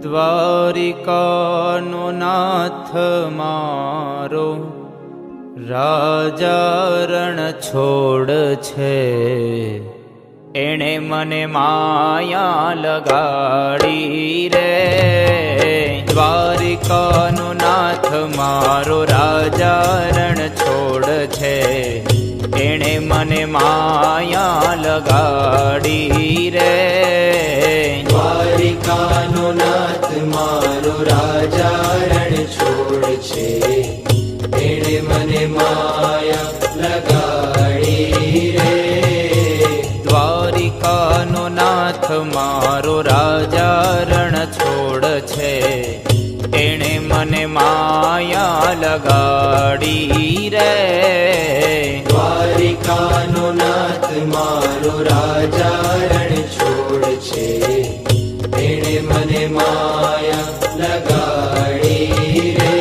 દ્વારિકાનો નાથ મારો રાજા રણ છોડ છે, એણે મને માયા લગાડી રે. દ્વારિકાનો નાથ મારો રાજા રણ છોડ છે, એણે મને માયા લગાડી રે. દ્વારિકાનો નાથ મારો રાજા રણ છોડ છે, એણે મને માયા લગાડી રે. દ્વારિકાનો નાથ મારો રાજા રણ છોડ છે, એણે મને માયા લગાડી રે. દ્વારિકાનો નાથ મારો રાજા રણ છોડ છે, એણે મને માયા લગાડી રે.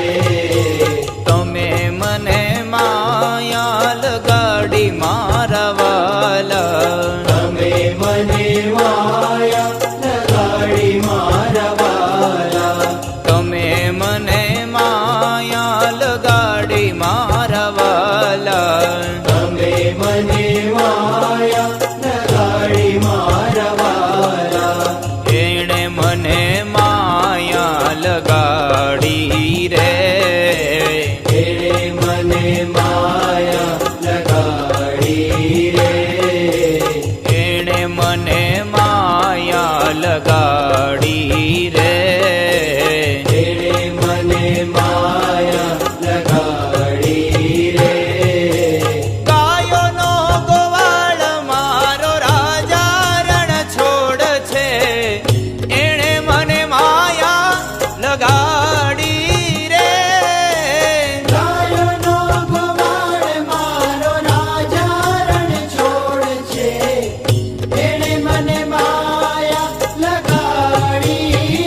તમે મને માયા લગાડી મારા વાલા, તમે મને માયા લગાડી મારા વાલા. તમે મને માયા લગાડી મારા વાલા. તમે મને માયા લગાડી મારા વાલા. એણે મને માયા લગાડી રે. એણે મને માયા લગાડી રે. એણે મને માયા લગાડી રે. એણે મને માયા લગાડી રે. ગાયોનો ગોવાળ મારો રાજા રણ છોડ છે, એણે મને માયા લગાડી રે. ગાયોનો ગોવાળ મારો રાજા રણ છોડ છે, એણે મને માયા લગાડી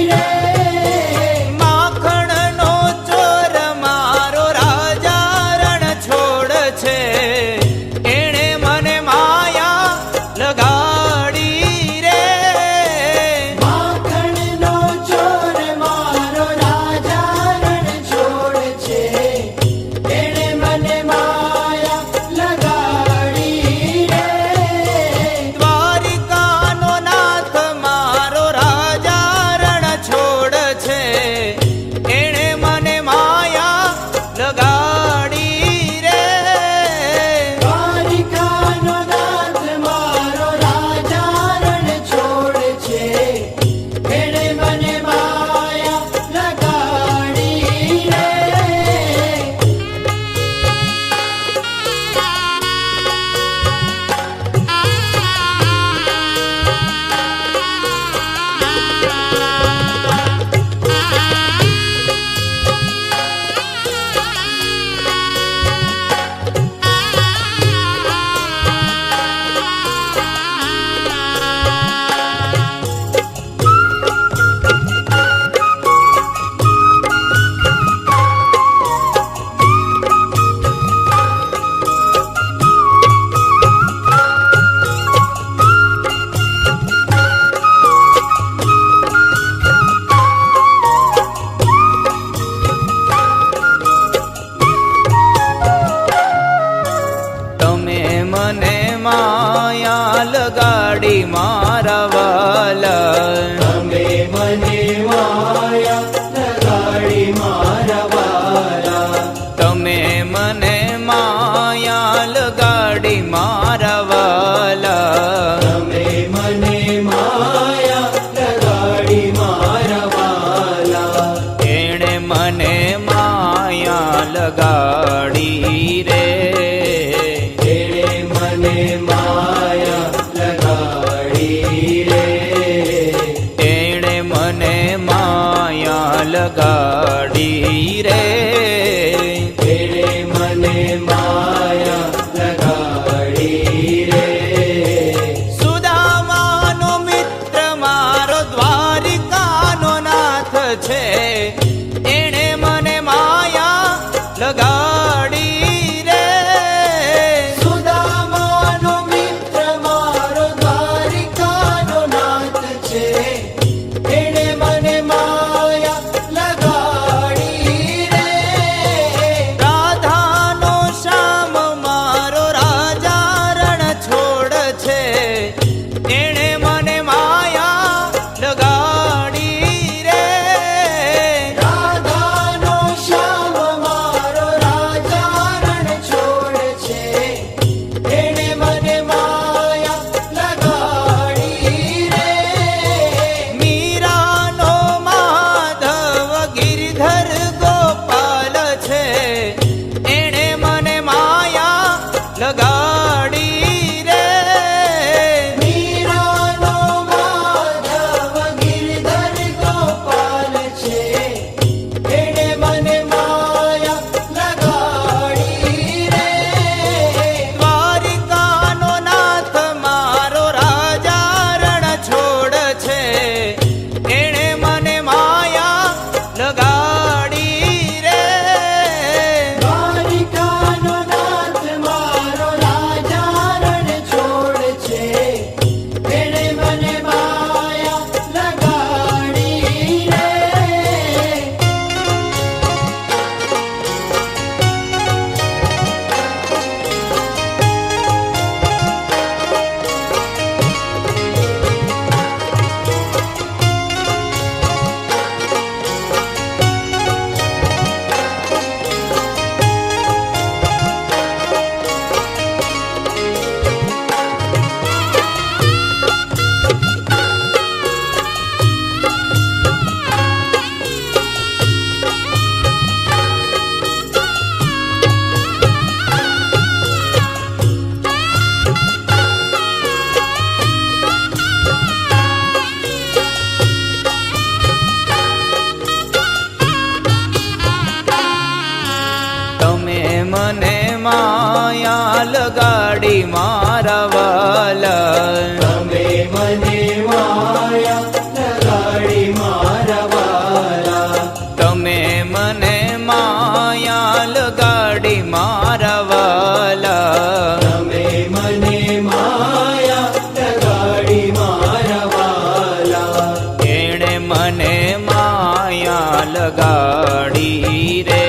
લગાડી રે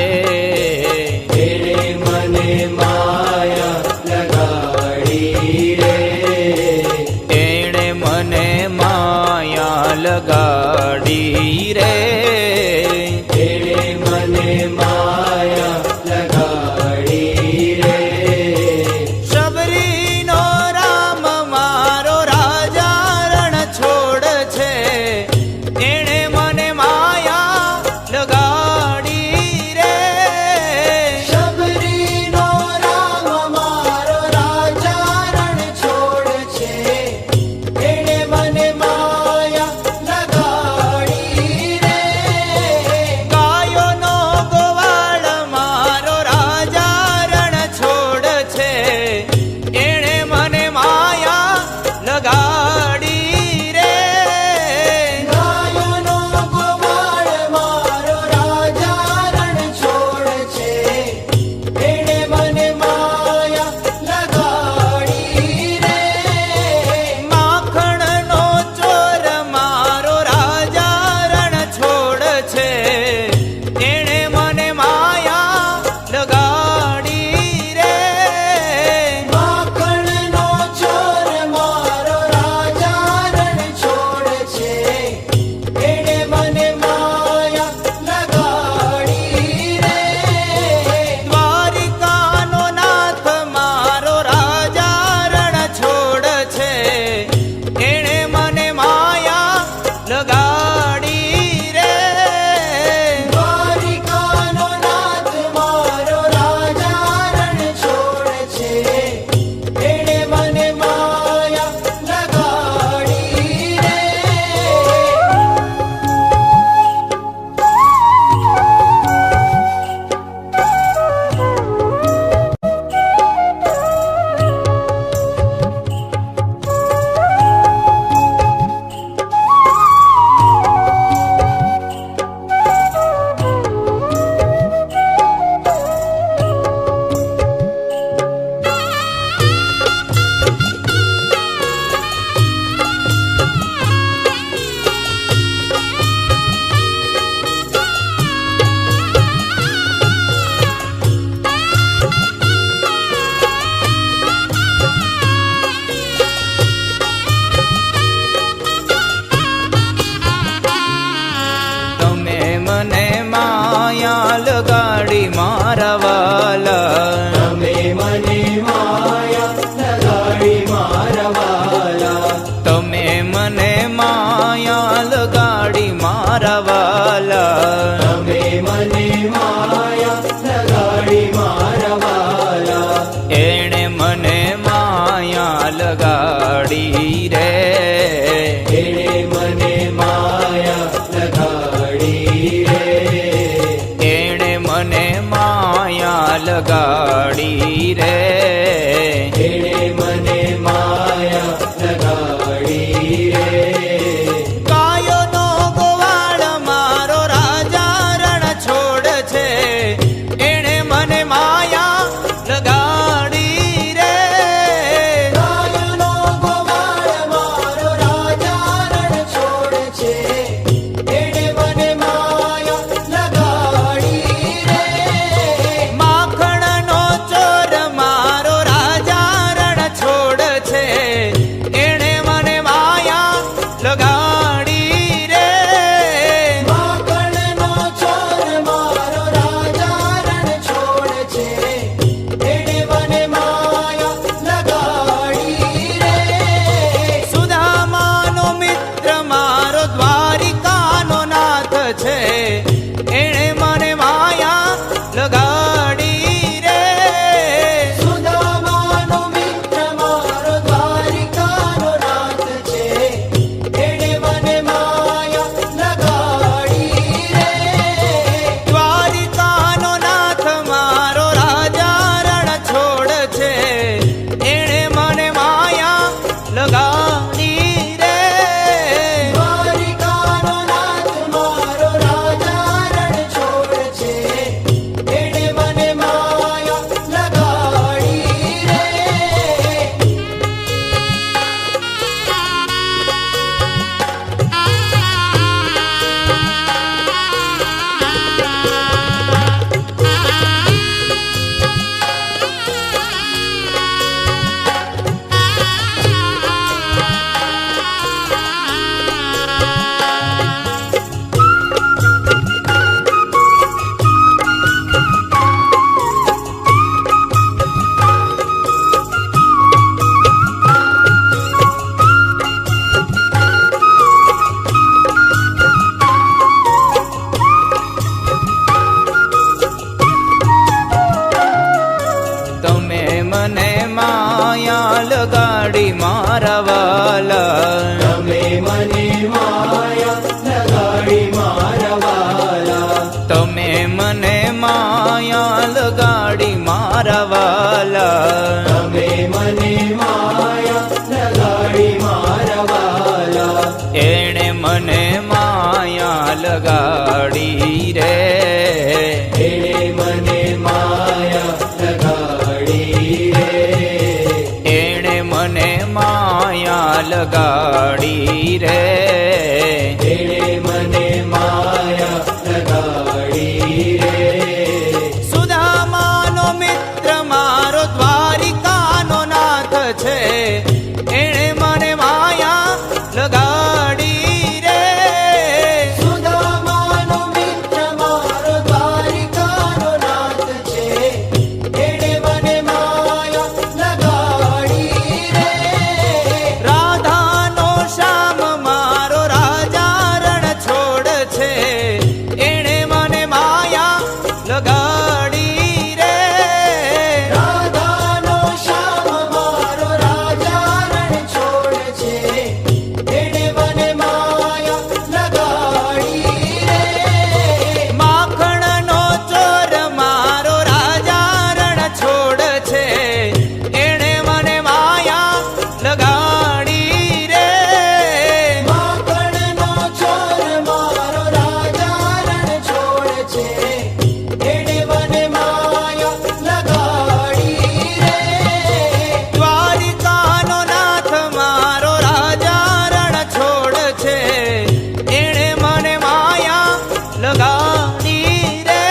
એણે મને માયા લગાડી રે એણે મને માયા લગાડી રે એણે મને માયા લગાડી રે શબરીનો રામ મારો રાજા રણ છોડ છે એણે મને માયા લગાડી રે શબરીનો રામ મારો રાજા રણ છોડ છે એણે મને માયા લગાડી રે ગાયોનો ગોવાળ મારો રાજા રણ છોડ છે એણે મને માયા લગાડી રે ગાયોનો ગોવાળ મારો રાજા રણ છોડ છે એણે મને માયા લગાડી રે માખણનો ચોર મારો રાજા રણ છોડ છે એણે મને માયા લગાડી રે માખણનો ચોર મારો રાજા રણ છોડ છે એણે મને માયા લગાડી રે દ્વારિકાનો નાથ મારો રાજા રણ છોડ છે એણે મને માયા લગાડી રે દ્વારિકાનો નાથ મારો રાજા રણ છોડ છે એણે મને માયા લગાડી રે તમે મને માયા લગાડી મારા વાલા તમે મને માયા લગાડી મારા વાલા તમે મને માયા લગાડી મારા વાલા તમે મને માયા લગાડી મારા વાલા એણે મને માયા લગાડી રે એણે મને માયા લગાડી રે એણે મને માયા લગાડી રે એણે મને માયા લગાડી રે ગાયોનો ગોવાળ લગાડી રે એણે મને માયા લગાડી રે એણે મને માયા લગાડી રે એણે મને માયા લગાડી રે સુદામાનો મિત્ર મારો દ્વારિકાનો નાથ છે એણે મને માયા લગાડી રે સુદામાનો મિત્ર મારો દ્વારિકાનો નાથ છે એણે મને માયા લગાડી રે રાધાનો શ્યામ મારો રાજા રણ છોડ છે એણે મને માયા લગાડી રે રાધાનો શ્યામ મારો રાજા રણ છોડ છે એણે મને માયા લગાડી રે માખણનો ચોર મારો રાજા રણ છોડ છે એણે મને માયા લગાડી રે માખણનો ચોર મારો રાજા રણ છોડ છે એણે મને માયા લગાડી રે દ્વારિકાનો નાથ મારો રાજા રણ છોડ છે એણે મને માયા લગાડી રે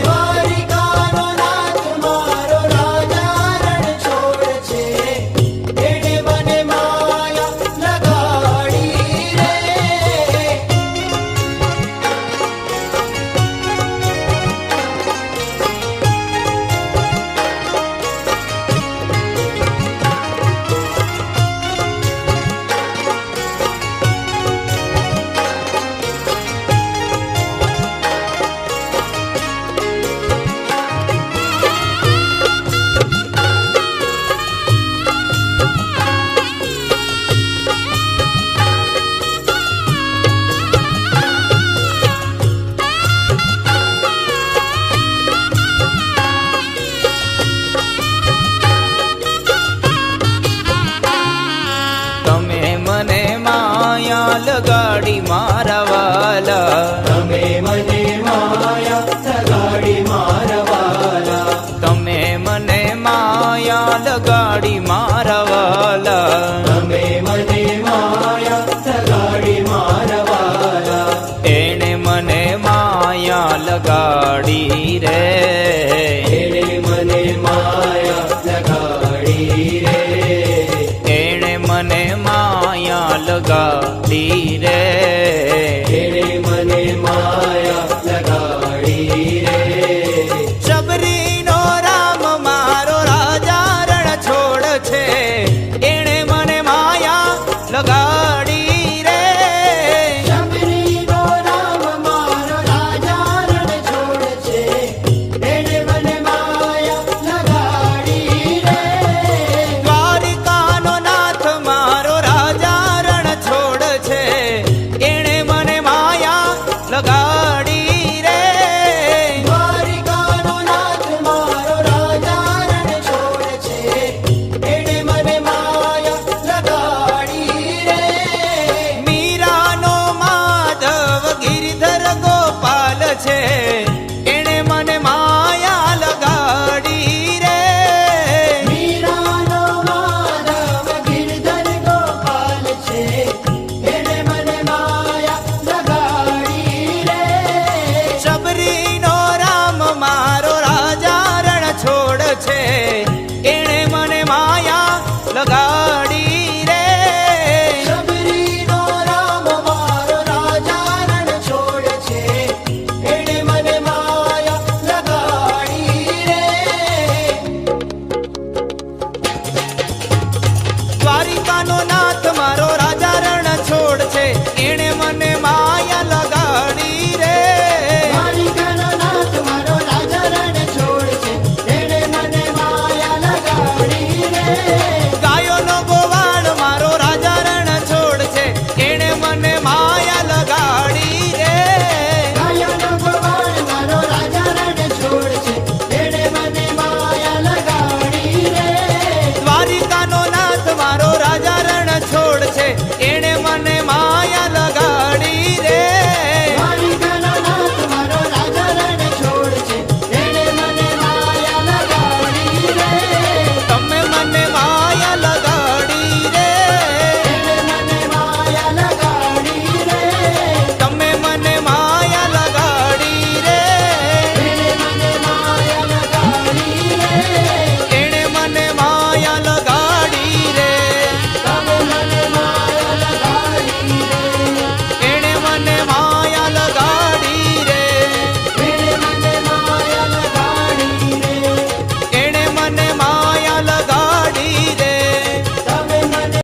દ્વારિકાનો નાથ મારો રાજા રણ છોડ છે એણે મને માયા લગાડી રે તમે મને માયા લગાડી મારા વાલા તમે મને